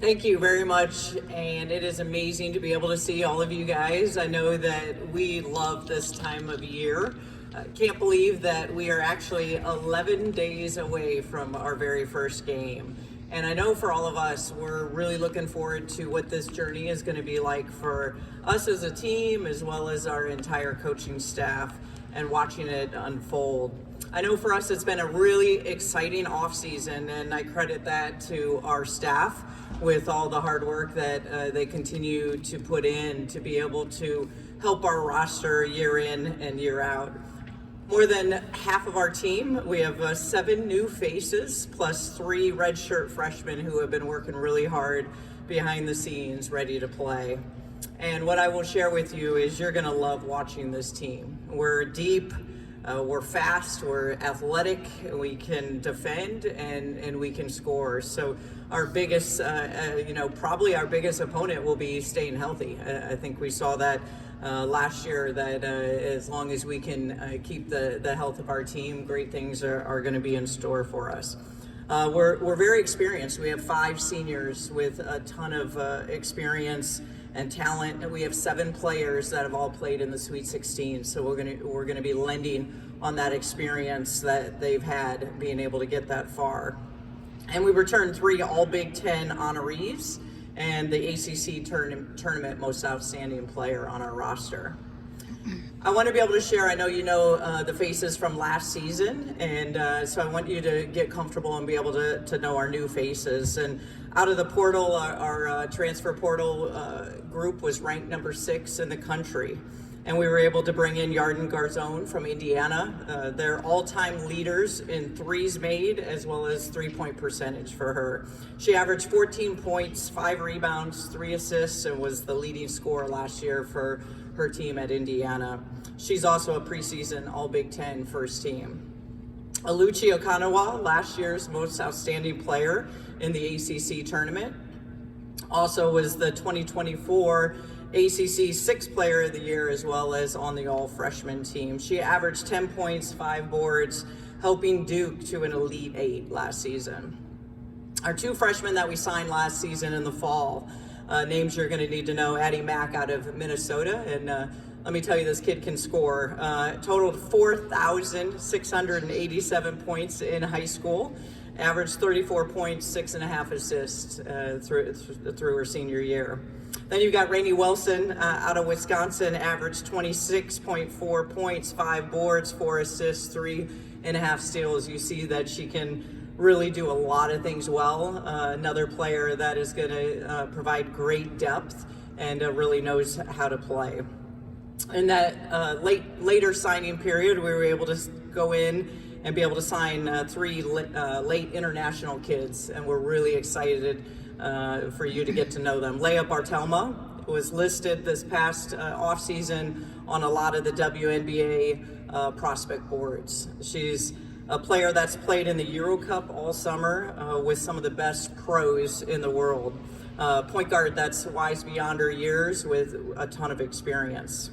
Thank you very much, and it is amazing to be able to see all of you guys. I know that we love this time of year. Can't believe that we are actually 11 days away from our very first game. And I know for all of us, we're really looking forward to what this journey is going to be like for us as a team, as well as our entire coaching staff, and watching it unfold. I know for us, it's been a really exciting off season, and I credit that to our staff with all the hard work that they continue to put in to be able to help our roster year in and year out. More than half of our team, we have 7 new faces plus 3 redshirt freshmen who have been working really hard behind the scenes, ready to play. And what I will share with you is you're going to love watching this team. We're deep, we're fast, we're athletic, we can defend, and we can score. So our biggest, probably our biggest opponent will be staying healthy. I think we saw that last year, that as long as we can keep the health of our team, great things are going to be in store for us. We're very experienced. We have 5 seniors with a ton of experience and talent, and we have 7 players that have all played in the Sweet 16. So we're gonna be lending on that experience that they've had, being able to get that far. And we returned 3 All Big Ten honorees and the ACC tournament most outstanding player on our roster. I want to be able to share, I know you know the faces from last season, and so I want you to get comfortable and be able to know our new faces. And out of the portal, our transfer portal group was ranked number 6 in the country. And we were able to bring in Yarden Garzone from Indiana. They're all-time leaders in threes made, as well as three-point percentage for her. She averaged 14 points, 5 rebounds, 3 assists, and was the leading scorer last year for her team at Indiana. She's also a preseason All-Big Ten first team. Aluchi Okanawa, last year's most outstanding player in the ACC tournament, also was the 2024 ACC 6th Player of the Year, as well as on the all-freshman team. She averaged 10 points, 5 boards, helping Duke to an Elite 8 last season. Our 2 freshmen that we signed last season in the fall, names you're going to need to know: Addie Mack out of Minnesota, and let me tell you, this kid can score. Totaled 4,687 points in high school, averaged 34 points, 6.5 assists through her senior year. Then you've got Rainey Wilson out of Wisconsin, averaged 26.4 points, 5 boards, 4 assists, 3.5 steals. You see that she can really do a lot of things well. Another player that is going to provide great depth and really knows how to play. In that later signing period, we were able to go in and be able to sign 3 late international kids, and we're really excited for you to get to know them. Leah Bartelma was listed this past offseason on a lot of the WNBA prospect boards. She's a player that's played in the Euro Cup all summer with some of the best pros in the world. Point guard that's wise beyond her years with a ton of experience.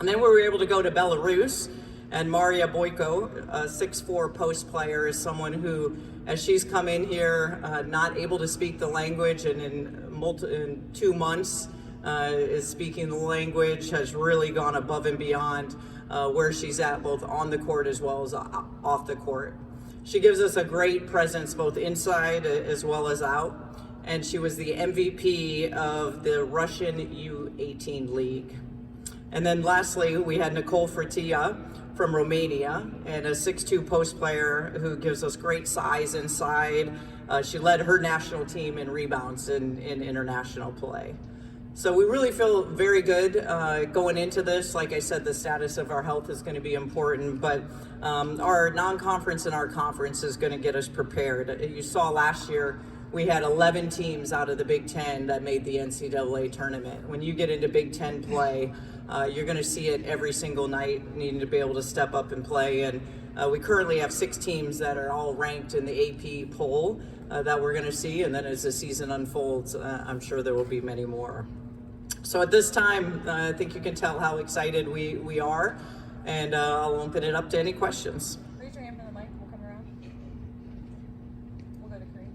And then we were able to go to Belarus, and Maria Boyko, a 6'4" post player, is someone who, as she's come in here, not able to speak the language, and in 2 months is speaking the language, has really gone above and beyond where she's at, both on the court as well as off the court. She gives us a great presence both inside as well as out, and she was the MVP of the Russian U18 League. And then lastly, we had Nicole Frătia from Romania, and a 6'2" post player who gives us great size inside. She led her national team in rebounds in international play. So we really feel very good going into this. Like I said, the status of our health is going to be important, but our non-conference and our conference is going to get us prepared. You saw last year, we had 11 teams out of the Big Ten that made the NCAA tournament. When you get into Big Ten play, you're going to see it every single night, needing to be able to step up and play. And we currently have 6 teams that are all ranked in the AP poll that we're going to see. And then as the season unfolds, I'm sure there will be many more. So at this time, I think you can tell how excited we are. And I'll open it up to any questions. Raise your hand for the mic. We'll come around. We'll go to Kareem.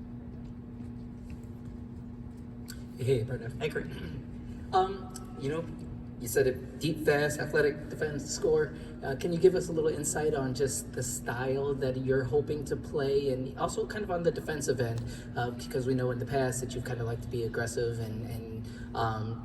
Hey, Brenda. Hey, Greg. You know, you said it, deep, fast, athletic, defense, score. Can you give us a little insight on just the style that you're hoping to play, and also kind of on the defensive end? Because we know in the past that you've kind of liked to be aggressive and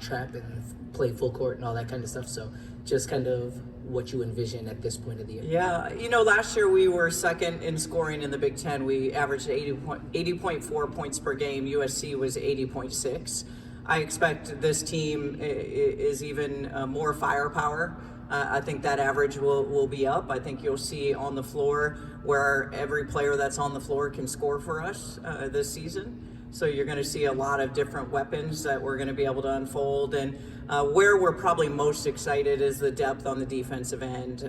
trap and play full court and all that kind of stuff. So just kind of what you envision at this point of the year. Yeah, last year we were second in scoring in the Big Ten. We averaged 80.4 points per game. USC was 80.6. I expect this team is even more firepower. I think that average will be up. I think you'll see on the floor where every player that's on the floor can score for us this season. So you're going to see a lot of different weapons that we're going to be able to unfold. And where we're probably most excited is the depth on the defensive end.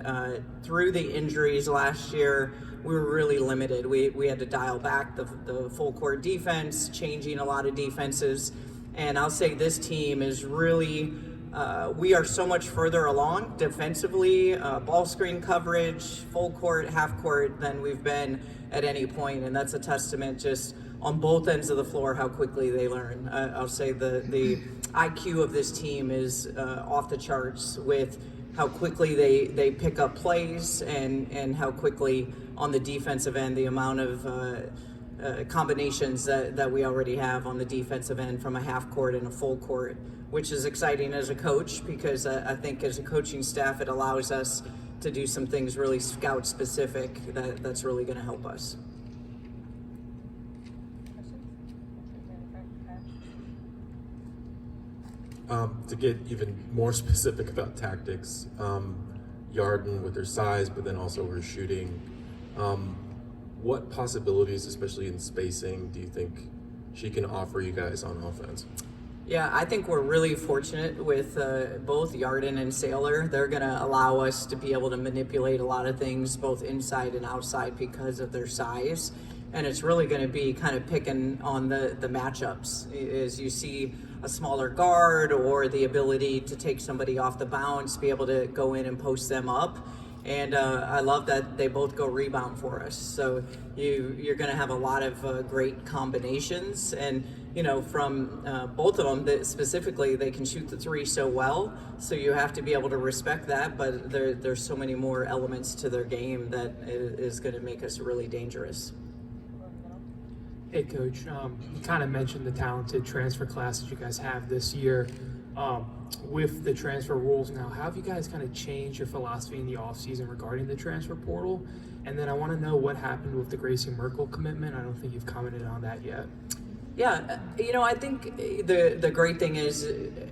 Through the injuries last year, we were really limited. We had to dial back the full court defense, changing a lot of defenses. And I'll say this team is really, we are so much further along defensively, ball screen coverage, full court, half court than we've been at any point. And that's a testament just on both ends of the floor how quickly they learn. I'll say the IQ of this team is off the charts with how quickly they pick up plays and how quickly on the defensive end, the amount of combinations that we already have on the defensive end from a half court and a full court, which is exciting as a coach because I think as a coaching staff it allows us to do some things really scout specific that's really going to help us. To get even more specific about tactics, Yarden with her size, but then also her shooting, what possibilities, especially in spacing, do you think she can offer you guys on offense? Yeah, I think we're really fortunate with both Yarden and Sailor. They're going to allow us to be able to manipulate a lot of things both inside and outside because of their size. And it's really going to be kind of picking on the matchups as you see a smaller guard or the ability to take somebody off the bounce, be able to go in and post them up. And I love that they both go rebound for us. So you're going to have a lot of great combinations. And, from both of them, that specifically, they can shoot the three so well. So you have to be able to respect that. But there's so many more elements to their game that is going to make us really dangerous. Hey, Coach. You kind of mentioned the talented transfer class that you guys have this year. With the transfer rules now, how have you guys kind of changed your philosophy in the offseason regarding the transfer portal? And then I want to know what happened with the Gracie Merkel commitment. I don't think you've commented on that yet. Yeah, I think the great thing is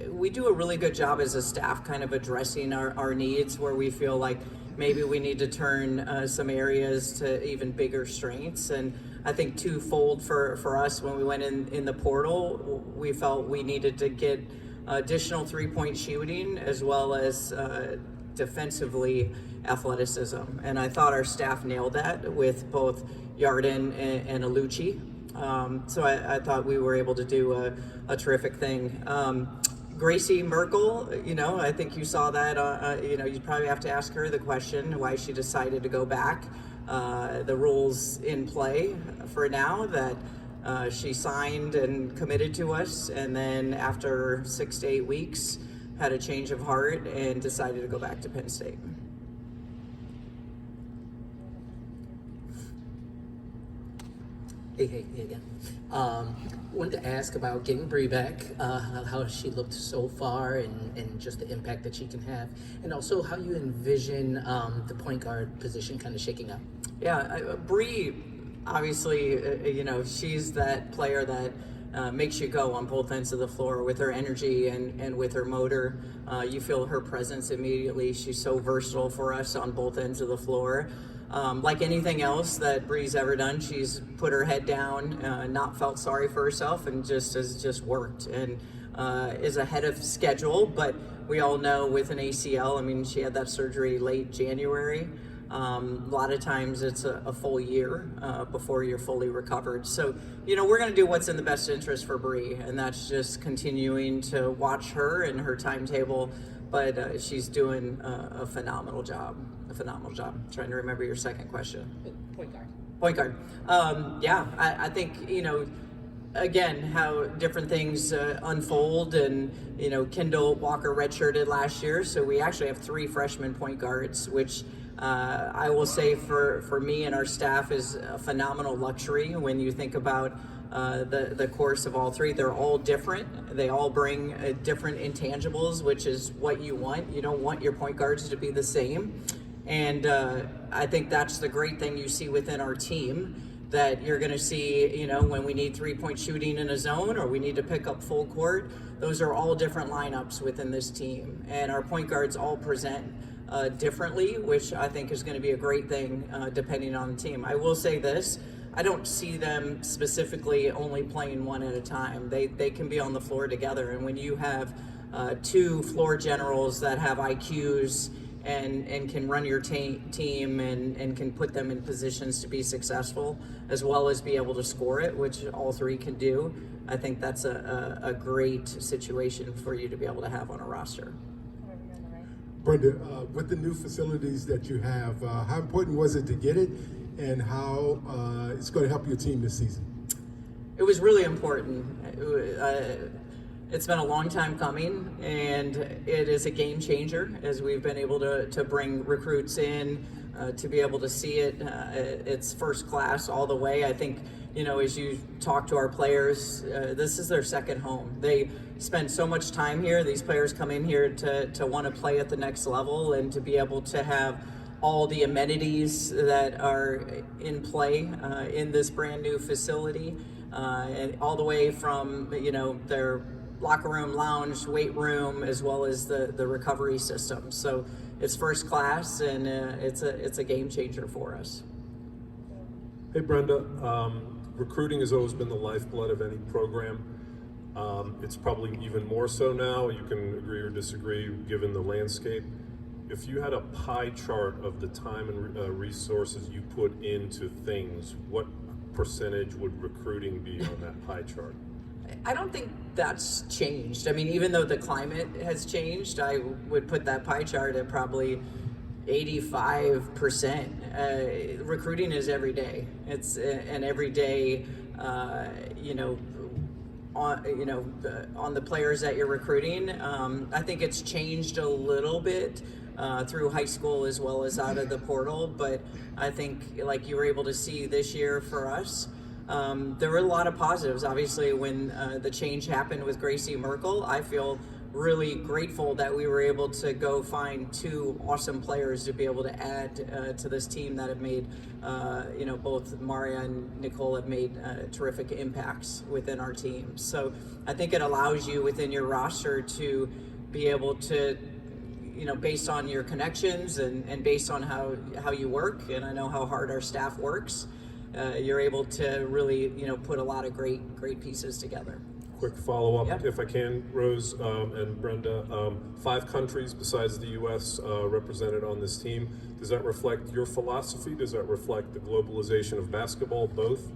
we do a really good job as a staff kind of addressing our needs where we feel like maybe we need to turn some areas to even bigger strengths. And I think twofold for us when we went in the portal, we felt we needed to get additional three-point shooting as well as defensively athleticism. And I thought our staff nailed that with both Yarden and Alucci. So I thought we were able to do a terrific thing. Gracie Merkel, I think you saw that, you probably have to ask her the question why she decided to go back. The rules in play for now that she signed and committed to us, and then after 6 to 8 weeks had a change of heart and decided to go back to Penn State. Hey again. Wanted to ask about getting Bree back, how she looked so far and just the impact that she can have, and also how you envision the point guard position kind of shaking up. Yeah, Bree, obviously, she's that player that makes you go on both ends of the floor with her energy and with her motor. You feel her presence immediately. She's so versatile for us on both ends of the floor. Like anything else that Bree's ever done, she's put her head down, not felt sorry for herself, and has just worked and is ahead of schedule. But we all know with an ACL, she had that surgery late January. A lot of times it's a full year before you're fully recovered. So, we're going to do what's in the best interest for Bree, and that's just continuing to watch her and her timetable. But she's doing a phenomenal job. Trying to remember your second question. Point guard. Point guard. I think, again, how different things unfold. And, Kendall Walker redshirted last year, so we actually have 3 freshman point guards, which I will say for me and our staff is a phenomenal luxury when you think about the course of all 3. They're all different. They all bring different intangibles, which is what you want. You don't want your point guards to be the same. And I think that's the great thing you see within our team, that you're going to see, when we need 3-point shooting in a zone or we need to pick up full court, those are all different lineups within this team. And our point guards all present differently, which I think is going to be a great thing depending on the team. I will say this, I don't see them specifically only playing one at a time. They can be on the floor together. And when you have 2 floor generals that have IQs and can run your team and can put them in positions to be successful, as well as be able to score it, which all 3 can do, I think that's a great situation for you to be able to have on a roster. Brenda, with the new facilities that you have, how important was it to get it, and how it's going to help your team this season? It was really important. It's been a long time coming, and it is a game changer as we've been able to bring recruits in, to be able to see it. It's first class all the way. I think, as you talk to our players, this is their second home. They spend so much time here. These players come in here to want to play at the next level, and to be able to have all the amenities that are in play in this brand new facility, and all the way from, their locker room, lounge, weight room, as well as the recovery system. So it's first class, and it's a game changer for us. Hey Brenda, recruiting has always been the lifeblood of any program. It's probably even more so now. You can agree or disagree given the landscape. If you had a pie chart of the time and resources you put into things, what percentage would recruiting be on that pie chart? I don't think that's changed. I mean, even though the climate has changed, I would put that pie chart at probably 85%. Recruiting is every day. It's an everyday, on the players that you're recruiting. I think it's changed a little bit through high school as well as out of the portal, but I think, like you were able to see this year for us, there were a lot of positives. Obviously, when the change happened with Gracie Merkel, I feel really grateful that we were able to go find 2 awesome players to be able to add to this team that have made, both Maria and Nicole have made terrific impacts within our team. So I think it allows you within your roster to be able to, based on your connections and based on how you work, and I know how hard our staff works, you're able to really, put a lot of great pieces together. Quick follow-up, Yep. if I can, Rose and Brenda. 5 countries besides the U.S. Represented on this team. Does that reflect your philosophy? Does that reflect the globalization of basketball? Both?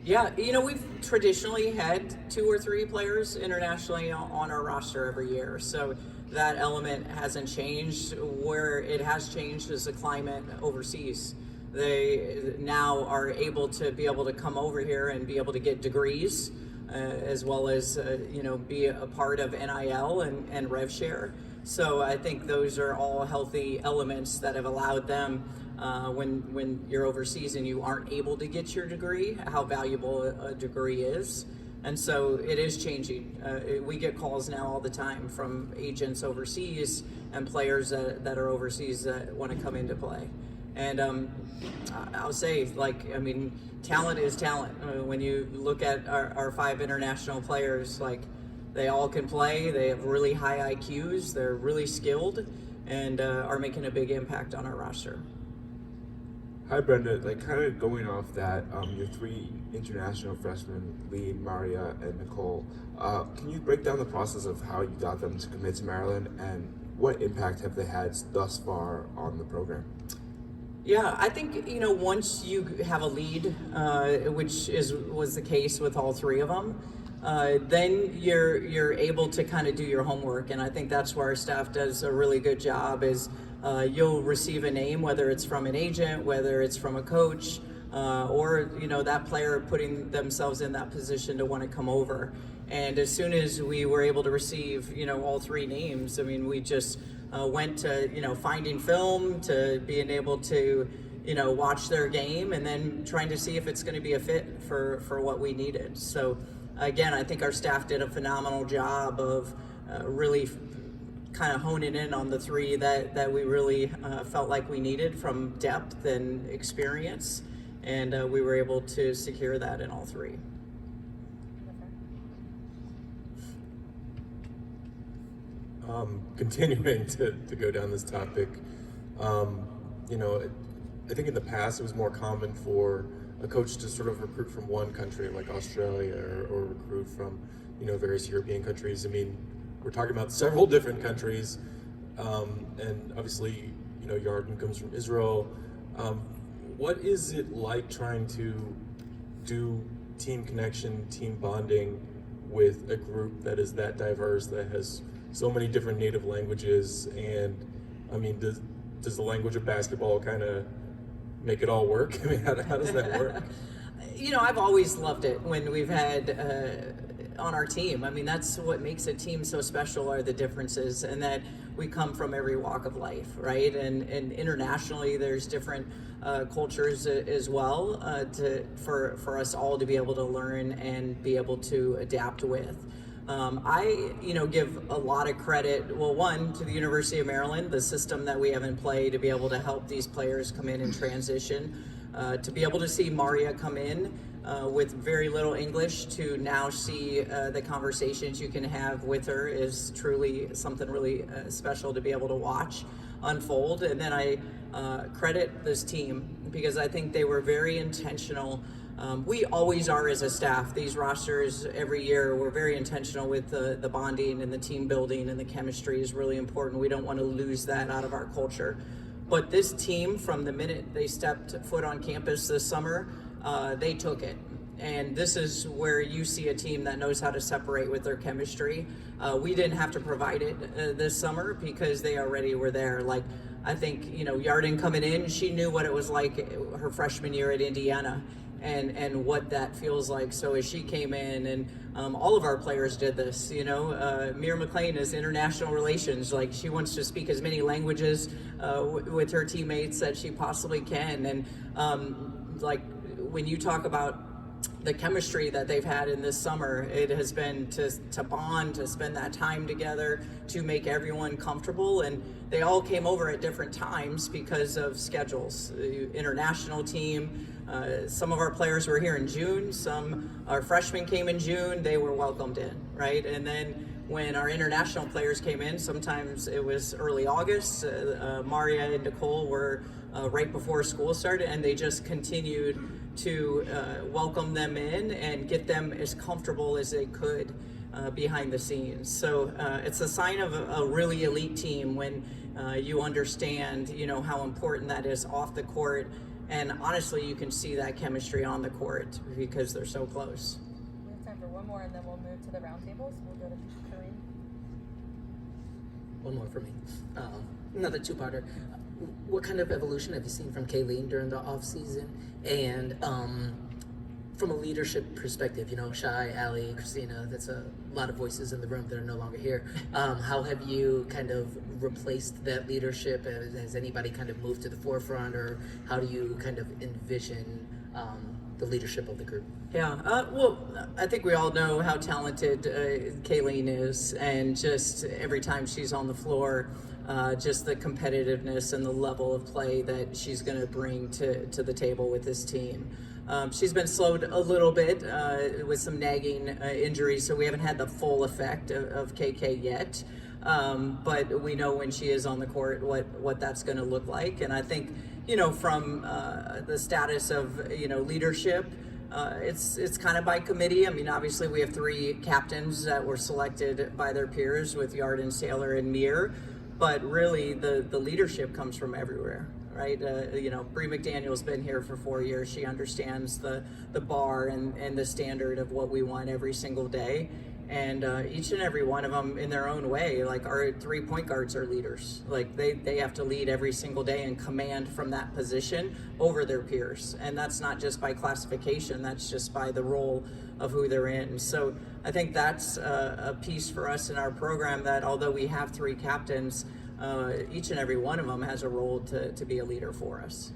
Yeah, we've traditionally had 2 or 3 players internationally on our roster every year. So that element hasn't changed. Where it has changed is the climate overseas. They now are able to come over here and be able to get degrees, as well as, be a part of NIL and rev share. So I think those are all healthy elements that have allowed them, when you're overseas and you aren't able to get your degree, how valuable a degree is. And so it is changing. We get calls now all the time from agents overseas and players that are overseas that want to come into play. And I'll say, talent is talent. When you look at our 5 international players, they all can play. They have really high IQs. They're really skilled and are making a big impact on our roster. Hi Brenda, kind of going off that, your 3 international freshmen, Lee, Maria, and Nicole, can you break down the process of how you got them to commit to Maryland, and what impact have they had thus far on the program? Yeah, I think, once you have a lead, which was the case with all 3 of them, then you're able to kind of do your homework. And I think that's where our staff does a really good job is you'll receive a name, whether it's from an agent, whether it's from a coach, or that player putting themselves in that position to want to come over. And as soon as we were able to receive all three names, I mean, we just went to finding film, to being able to watch their game, and then trying to see if it's going to be a fit for what we needed. So again, I think our staff did a phenomenal job of really kind of honing in on the three that we really felt like we needed from depth and experience, and we were able to secure that in all three. Continuing to go down this topic, I think in the past it was more common for a coach to sort of recruit from one country like Australia or recruit from various European countries. I mean, we're talking about several different countries, and obviously Yarden comes from Israel. What is it like trying to do team connection, team bonding with a group that is that diverse, that has so many different native languages? And I mean, does the language of basketball kind of make it all work? I mean, how does that work? I've always loved it when we've had on our team. I mean, that's what makes a team so special, are the differences, and that we come from every walk of life, right? And internationally, there's different cultures as well for us all to be able to learn and be able to adapt with. I give a lot of credit, well, one, to the University of Maryland, the system that we have in play to be able to help these players come in and transition, to be able to see Maria come in with very little English, to now see the conversations you can have with her is truly something really special to be able to watch unfold. And then I credit this team, because I think they were very intentional. We always are as a staff. These rosters every year, we're very intentional with the bonding and the team building, and the chemistry is really important. We don't want to lose that out of our culture. But this team, from the minute they stepped foot on campus this summer, they took it. And this is where you see a team that knows how to separate with their chemistry. We didn't have to provide it this summer, because they already were there. Like, I think, Yarden coming in, she knew what it was like her freshman year at Indiana, and what that feels like. So as she came in, and all of our players did this, Mira McLean is international relations. Like, she wants to speak as many languages with her teammates that she possibly can. And like, when you talk about the chemistry that they've had in this summer, it has been to bond, to spend that time together, to make everyone comfortable. And they all came over at different times because of schedules. The international team, some of our players were here in June, our freshmen came in June, they were welcomed in, right? And then when our international players came in, sometimes it was early August. Maria and Nicole were right before school started, and they just continued to welcome them in and get them as comfortable as they could behind the scenes. So it's a sign of a really elite team when you understand, how important that is off the court. And honestly, you can see that chemistry on the court because they're so close. We have time for one more, and then we'll move to the roundtables. We'll go to Kareem. One more for me. Another two-parter. What kind of evolution have you seen from Kayleen during the off season? And from a leadership perspective, Shai, Allie, Christina, that's a lot of voices in the room that are no longer here. How have you kind of replaced that leadership? Has anybody kind of moved to the forefront, or how do you kind of envision the leadership of the group? Yeah, well, I think we all know how talented Kayleen is, and just every time she's on the floor, just the competitiveness and the level of play that she's going to bring to the table with this team. She's been slowed a little bit with some nagging injuries, so we haven't had the full effect of KK yet. But we know when she is on the court what that's going to look like. And I think, from the status of, leadership, it's kind of by committee. I mean, obviously we have three captains that were selected by their peers with Yarden, Saylor, and Mir. But really, the leadership comes from everywhere, right? Bree McDaniel's been here for 4 years. She understands the bar and the standard of what we want every single day. And each and every one of them in their own way, like our 3 point guards are leaders. Like they have to lead every single day and command from that position over their peers. And that's not just by classification, that's just by the role of who they're in. So I think that's a piece for us in our program, that although we have 3 captains, each and every one of them has a role to be a leader for us.